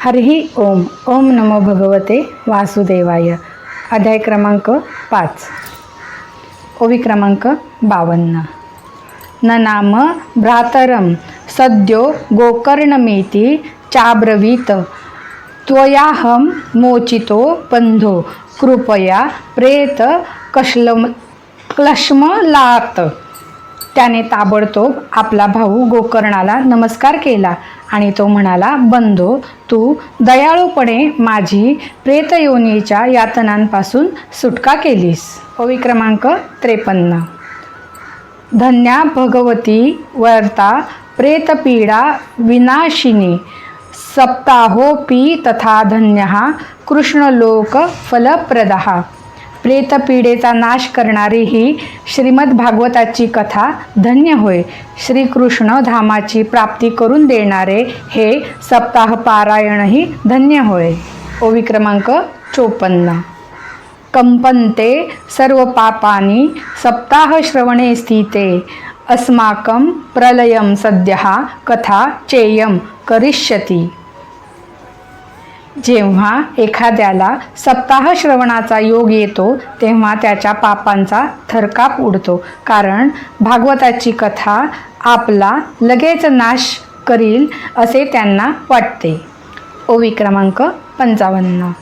हरिः ओम. ओम नमो भगवते वासुदेवाय. अध्याय क्रमांक 5. ओवी क्रमांक 52. न नाम भ्रातरम सद्यो गोकर्णमेति चाब्रवीत त्वयाहं मोचितो बंधो कृपया प्रेत क्लश्मलात. त्याने ताबडतोब आपला भाऊ गोकर्णाला नमस्कार केला आणि तो म्हणाला, बंधो, तू दयाळूपणे माझी प्रेतयोनीच्या यातनांपासून सुटका केलीस. ओवी क्रमांक 53. धन्या भगवती वर्ता प्रेतपीडा विनाशिनी सप्ताहोपी तथा धन्यः कृष्णलोक फलप्रदः. प्रेतपीडेचा नाश करणारी ही श्रीमद भागवताची कथा धन्य होय. श्रीकृष्ण धामाची प्राप्ती करून देणारे हे सप्ताह पारायणही धन्य होय. ओवी क्रमांक 54. कंपन्ते सर्व पापानी सप्ताह श्रवणे स्थिते अस्माकं प्रलयं सद्यः कथा चेयं करिष्यति. जेव्हा एखाद्याला सप्ताह श्रवणाचा योग येतो तेव्हा त्याच्या पापांचा थरकाप उडतो, कारण भागवताची कथा आपला लगेच नाश करील असे त्यांना वाटते. ओवी क्रमांक 55.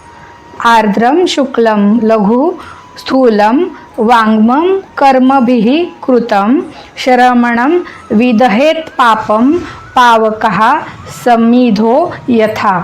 आर्द्रम शुक्लम लघु स्थूलम वाङ्मं कर्मभिः कृतं श्रवणं विदहेत पापं पावकः समिधो यथा.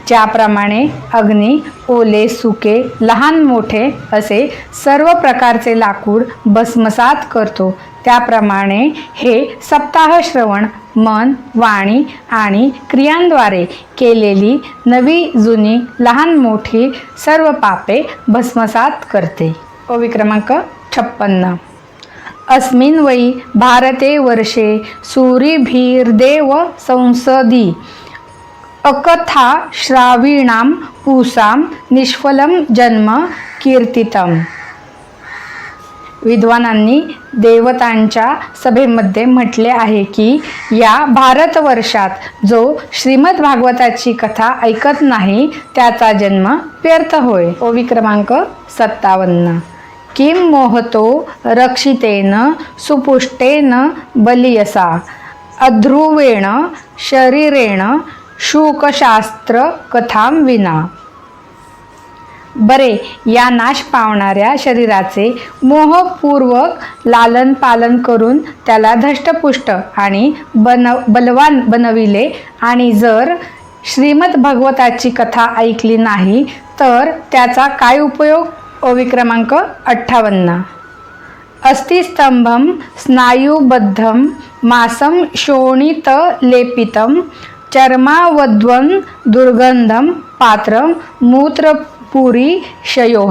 ज्याप्रमाणे अग्नी ओले सुके लहान मोठे असे सर्व प्रकारचे लाकूड भस्मसात करतो, त्याप्रमाणे हे सप्ताह श्रवण मन, वाणी आणि क्रियांद्वारे केलेली नवी जुनी लहान मोठी सर्व पापे भस्मसात करते. ओवी क्रमांक 56. अस्मिन् वै भारते वर्षे सूरिभिर्देव संसदि अकथा श्रावीणां पूसां निष्फलं जन्म कीर्तितम. विद्वानांनी देवतांच्या सभेमध्ये म्हटले आहे की या भारतवर्षात जो श्रीमद भागवताची कथा ऐकत नाही त्याचा जन्म व्यर्थ होय. ओवी क्रमांक 57. किं मोहतो रक्षितेन सुपुष्टेन बलियसा अध्रुवेण शरीरेण शुकशास्त्र कथां विना. बरे, या नाश पावणाऱ्या शरीराचे मोहपूर्वक लालन पालन करून त्याला धष्टपुष्ट आणि बलवान बनविले, आणि जर श्रीमद भागवताची कथा ऐकली नाही तर त्याचा काय उपयोग. ओवी क्रमांक 58. अस्थिस्तंभं स्नायुबद्धं मासं शोणितलेपितं चर्मावद्वन् दुर्गंधम पात्रं मूत्रपुरी शयो.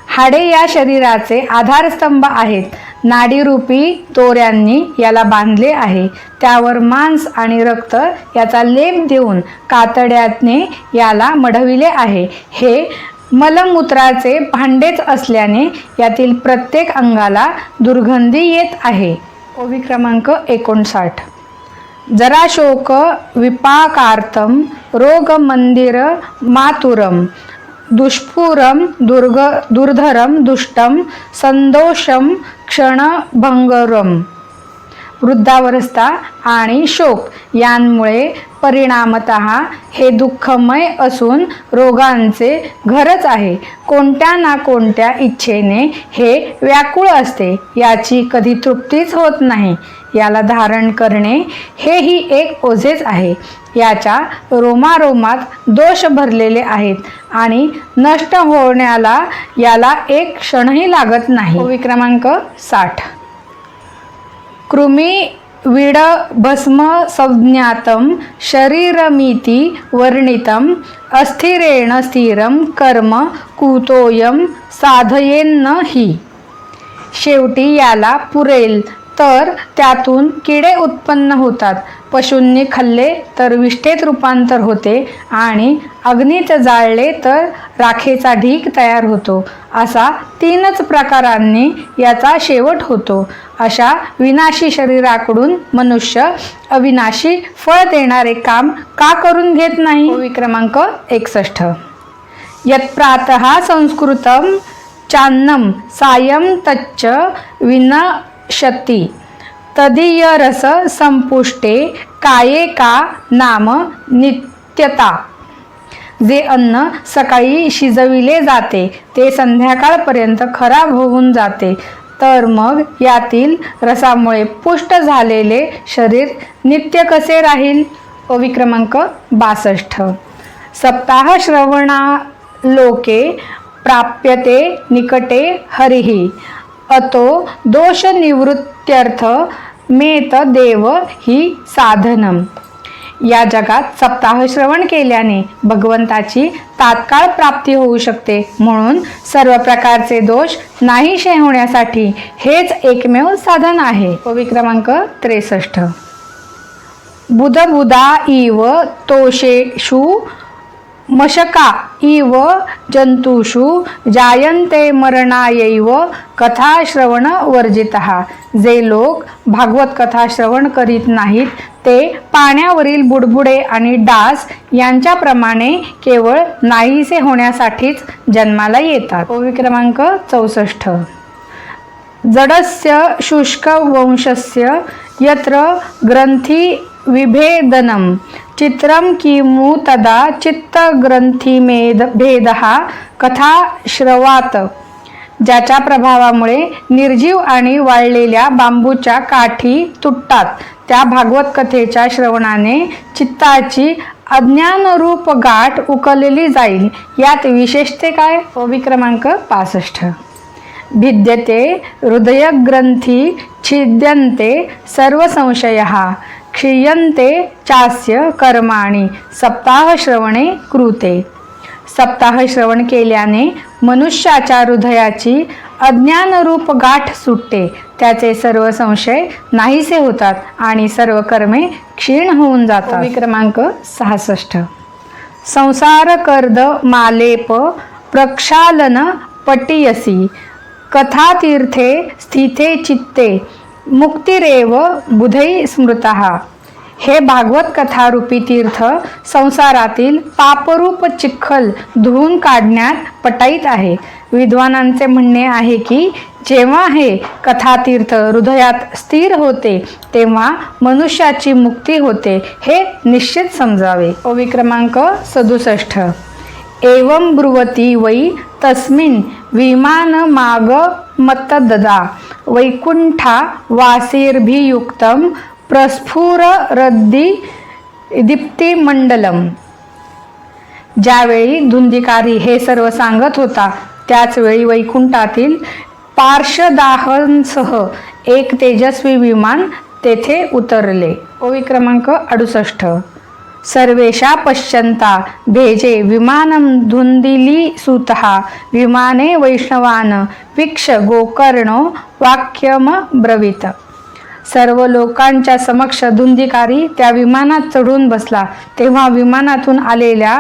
हाडे या शरीराचे आधारस्तंभ आहेत. नाडीरूपी दोऱ्यांनी याला बांधले आहे. त्यावर मांस आणि रक्त याचा लेप देऊन कातड्याने याला मढविले आहे. हे मलमूत्राचे भांडेच असल्याने यातील प्रत्येक अंगाला दुर्गंधी येत आहे. ओवी क्रमांक 59. जरा शोक विपाकार्थं रोगमंदिर मातुरम दुष्पुरम दुर्धरम दुष्टम संदोषम क्षणभंगरम. वृद्धावस्था आणि शोक यांमुळे परिणामतः हे दुःखमय असून रोगांचे घरच आहे. कोणत्या ना कोणत्या इच्छेने हे व्याकुळ असते, याची कधी तृप्तीच होत नाही. याला धारण करणे हेही एक ओझेच आहे. याच्या रोमारोमात दोष भरलेले आहेत आणि नष्ट होण्याला याला एक क्षणही लागत नाही. ओवी क्रमांक 60. कृमी विड भस्म संज्ञातं शरीरमिति वर्णितं अस्थिरेण स्थिरं कर्म कुतोयं साधयेन्न हि. शेवटी याला पुरेल तर त्यातून किडे उत्पन्न होतात, पशूंनी खाल्ले तर विष्ठेत रूपांतर होते आणि अग्नीत जाळले तर राखेचा ढीग तयार होतो असा 3च प्रकारांनी याचा शेवट होतो. अशा विनाशी शरीराकडून मनुष्य अविनाशी फळ देणारे काम का करून घेत नाही? ओवी क्रमांक 61. यत्प्रातः संस्कृतं चान्नं सायं तच्च विनश्यति तदीयरस संपुष्टे काये का नाम नित्यता. जे अन्न सकाळी शिजविले जाते ते संध्याकाळपर्यंत खराब होऊन जाते, तर मग यातील रसामुळे पुष्ट झालेले शरीर नित्य कसे राहील? ओवी क्रमांक 62. सप्ताह श्रवणालोके प्राप्यते निकटे हरिः अतो दोष निवृत्त्यर्थ मेत देव ही साधनम. या जगात सप्ताह श्रवण केल्याने भगवंताची तात्काळ प्राप्ती होऊ शकते, म्हणून सर्व प्रकारचे दोष नाहीसे होण्यासाठी हेच एकमेव साधन आहे. ओवी क्रमांक 63. बुधबुधा इव तोषेषु मशका इव जंतुषु जायन्ते मरणायैव कथा श्रवण वर्जितः. जे लोक भागवत कथा श्रवण करीत नाहीत ते पाण्यावरील बुडबुडे आणि डास यांच्याप्रमाणे केवळ नाहीसे होण्यासाठीच जन्माला येतात. ओवी क्रमांक 64. जडस्य शुष्क वंशस्य यत्र ग्रंथी विभेदनम चित्रम किमु तदा चित्तग्रंथीमेद भेदः कथा श्रवात. ज्याच्या प्रभावामुळे निर्जीव आणि वाळलेल्या बांबूच्या काठी तुटतात, त्या भागवत कथेच्या श्रवणाने चित्ताची अज्ञानरूप गाठ उकलली जाईल. यात विशेषते काय? ओवी क्रमांक 65. भिद्यते हृदयग्रंथी छिद्यन्ते सर्व संशयः क्षीयन्ते चास्य कर्माणि सप्ताह श्रवणे कृते. सप्ताह श्रवण केल्याने मनुष्याच्या हृदयाची अज्ञानरूप गाठ सुटते, त्याचे सर्व संशय नाहीसे होतात आणि सर्व कर्मे क्षीण होऊन जातात. ओवी क्रमांक 66. संसार कर्द मालेप प्रक्षालन पटीयसी कथातीर्थे स्थिते चित्ते मुक्तिरेव बुधै स्मृतः. हे भागवत कथारूपी तीर्थ संसारातील पापरूप चिखल धुवून काढण्यात पटाईत आहे. विद्वानांचे म्हणणे आहे की जेव्हा हे कथातीर्थ हृदयात स्थिर होते तेव्हा मनुष्याची मुक्ती होते, हे निश्चित समजावे. ओवी क्रमांक 67. एवं ब्रुवती वै तस्मिन् विमानमाग मतददा वैकुंठा वासीर्भियुक्तं प्रस्फुर रद्दी दीप्तिमंडलम. ज्यावेळी धुंदीकारी हे सर्व सांगत होता त्याचवेळी वैकुंठातील पार्श्वदाहांसह एक तेजस्वी विमान तेथे उतरले. ओवी क्रमांक 68. सर्वेषा पश्यन्ता भेजे विमानं धुंदिली सुतः विमाने वैष्णवान वीक्ष गोकर्णो वाक्यम ब्रवीत. सर्व लोकांच्या समक्ष धुंदीकारी त्या विमानात चढून बसला, तेव्हा विमानातून आलेल्या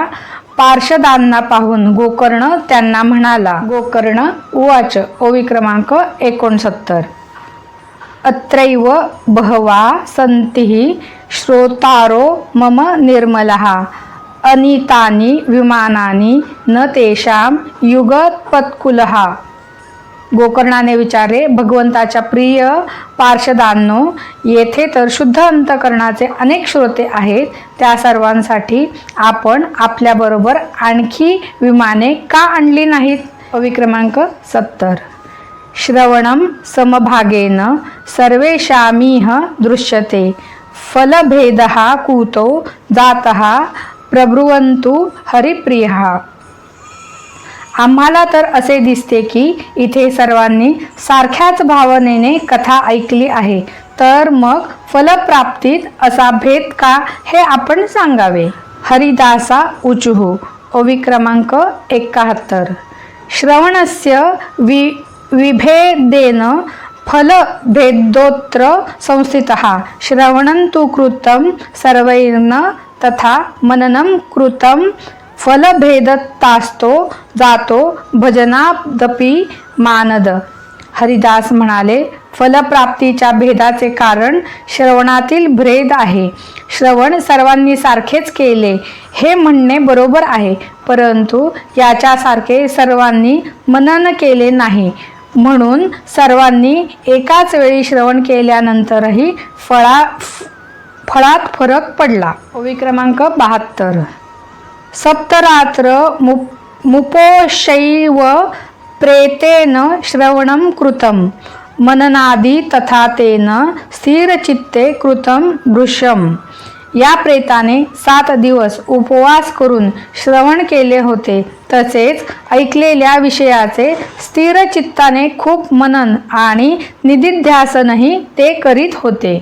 पार्षदांना पाहून गोकर्ण त्यांना म्हणाला. गोकर्ण उवाच. ओवी क्रमांक 69. अत्रैव बहवा सन्ति श्रोतारो मम निर्मलः अनीतानि विमानानि न तेषां युगपत्कुलः. गोकर्णाने विचारले, भगवंताच्या प्रिय पार्षदांनो, येथे तर शुद्ध अंतकरणाचे अनेक श्रोते आहेत, त्या सर्वांसाठी आपण आपल्याबरोबर आणखी विमाने का आणली नाहीत? ओवी क्रमांक 70. श्रवणं समभागेन सर्वेषामिह दृश्यते फलभेदः कुतो जातः प्रब्रुवन्तु हरिप्रियः. आम्हाला तर असे दिसते की इथे सर्वांनी सारख्याच भावनेने कथा ऐकली आहे, तर मग फलप्राप्तीत असा भेद का, हे आपण सांगावे. हरिदासा उचुः. ओवी क्रमांक 71. श्रवणस्य विभेदेन फलभेदोत्र संस्थितः श्रवणं तु कृतं सर्वैर्न तथा मननं कृतं फलभेदतास्तो जातो भजनादपि मानद. हरिदास म्हणाले, फलप्राप्तीच्या भेदाचे कारण श्रवणातील भेद आहे. श्रवण सर्वांनी सारखेच केले हे म्हणणे बरोबर आहे, परंतु याच्यासारखे सर्वांनी मनन केले नाही. म्हणून सर्वांनी एकाच वेळी श्रवण केल्यानंतरही फळात फरक पडला. ओवी क्रमांक 72. सप्तरात्र मुपोषैव प्रेतेन श्रवणं कृतं मननादि तथा तेन स्थिरचित्ते कृतं भृशं. या प्रेताने 7 दिवस उपवास करून श्रवण केले होते. तसेच ऐकलेल्या विषयाचे स्थिर चित्ताने खूप मनन आणि निदिध्यासनही ते करीत होते.